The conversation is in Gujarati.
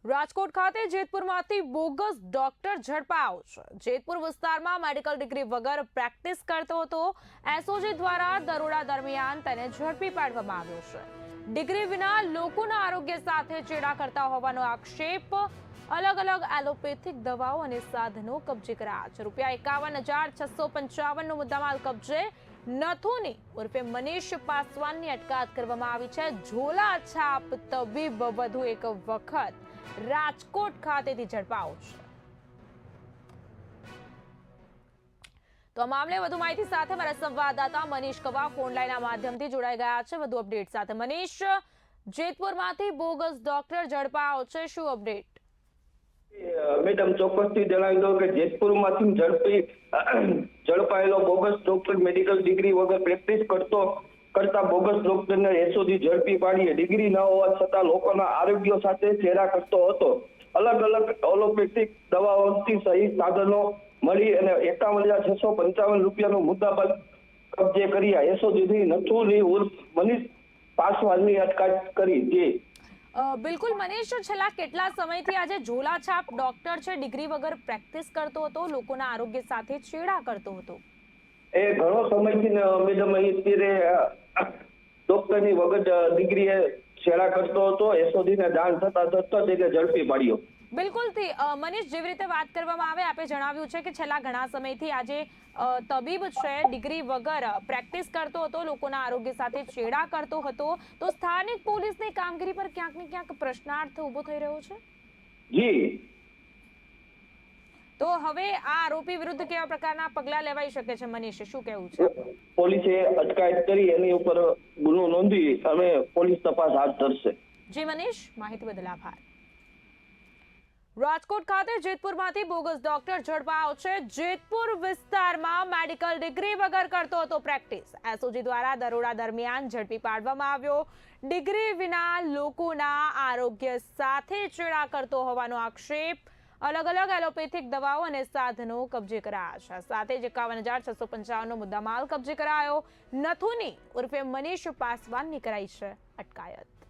રાજકોટ ખાતે જેતપુરમાંથી બોગસ ડોક્ટર ઝડપાયો છે। જેતપુર વિસ્તારમાં મેડિકલ ડિગ્રી વગર પ્રેક્ટિસ કરતો હતો। એસઓજી દ્વારા દરોડા દરમિયાન તેને ઝડપી પાડવામાં આવ્યો છે। ડિગ્રી વિના લોકોના આરોગ્ય સાથે ચેડા કરતા હોવાનો આક્ષેપ। અલગ અલગ એલોપેથિક દવાઓ અને સાધનો કબજે કરાયા છે। ₹51,655 નો મુદ્દામાલ કબજે। નથુની ઉર્ફે મનીષ પાસવાનની અટકાયત કરવામાં આવી છે। ઝોલા છાપ તબીબ વધુ એક વખત રાજકોટ ખાતેથી ઝડપાયો છે। તો આ મામલે વધુ માહિતી સાથે મારા સંવાદદાતા મનીષ કવા ફોન લાઈનના માધ્યમથી જોડાઈ ગયા છે વધુ અપડેટ સાથે। મનીષ, જેતપુરમાંથી બોગસ ડોક્ટર ઝડપાયો છે, શું અપડેટ? મેડમ, ચોક્કસથી જણાવી દો કે જેતપુરમાંથી ઝડપાયેલો બોગસ ડોક્ટર મેડિકલ ડિગ્રી વગર પ્રેક્ટિસ કરતા બોગસ ડોક્ટરને એસઓજી ઝડપી પાડી। ડિગ્રી ન હોવા છતાં લોકોના આરોગ્ય સાથે ચેડા કરતો હતો। અલગ અલગ એલોપેથિક દવાઓથી સહિત સાધનો મળી અને ₹51,655નો મુદ્દામાલ કબજે કર્યા। એસઓજીથી નથુની ઉર્ફ મનીષ પાસવાનની અટકાયત કરી। બિલકુલ મનીષ, છેલ્લા કેટલા સમયથી આજે ઝોલાછાપ ડોક્ટર છે, ડિગ્રી વગર પ્રેક્ટિસ કરતો હતો, લોકોના આરોગ્ય સાથે ચેડા કરતો હતો? એ ઘણો સમયથી મેડમ અત્યારે ડોક્ટરની વગર ડિગ્રી ચેડા કરતો હતો। એસઓજીને જાણ થતા તરત જ ઝડપી પાડ્યો। બિલકુલ મનીષ, જેવી રીતે વાત કરવામાં આવે, આપે જણાવ્યું છે કે છેલ્લા ઘણા સમયથી આજે તબીબ છે, ડિગ્રી વગર પ્રેક્ટિસ કરતો હતો, લોકોના આરોગ્ય સાથે ચેડા કરતો હતો, તો સ્થાનિક પોલીસની કામગીરી પર ક્યાંક ને ક્યાંક પ્રશ્નાર્થ ઉભો થઈ રહ્યો છે। જી, તો હવે આ આરોપી વિરુદ્ધ કેવા પ્રકારના પગલાં લેવાઈ શકે છે મનીષ, શું કહેવું છે? પોલીસે અટકાયત કરી એની ઉપર ગુનો નોંધી અને પોલીસ તપાસ હાથ ધરશે। જી મનીષ, માહિતી બદલ આભાર। રાજકોટ ખાતે જેતપુરમાંથી બોગસ ડોક્ટર ઝડપાયો છે। જેતપુર વિસ્તારમાં મેડિકલ ડિગ્રી વગર કરતો હતો પ્રેક્ટિસ। એસઓજી દ્વારા દરોડા દરમિયાન ઝડપી પાડવામાં આવ્યો। ડિગ્રી વિના લોકોના આરોગ્ય સાથે ચેડા કરતો હોવાનો આક્ષેપ। અલગ અલગ એલોપેથિક દવાઓ અને સાધનો કબજે કરાયા છે। સાથે જ ₹51,655નો મુદ્દામાલ કબજે કરાયો। નથુની ઉર્ફે મનીષ પાસવાનની કરાઈ છે અટકાયત।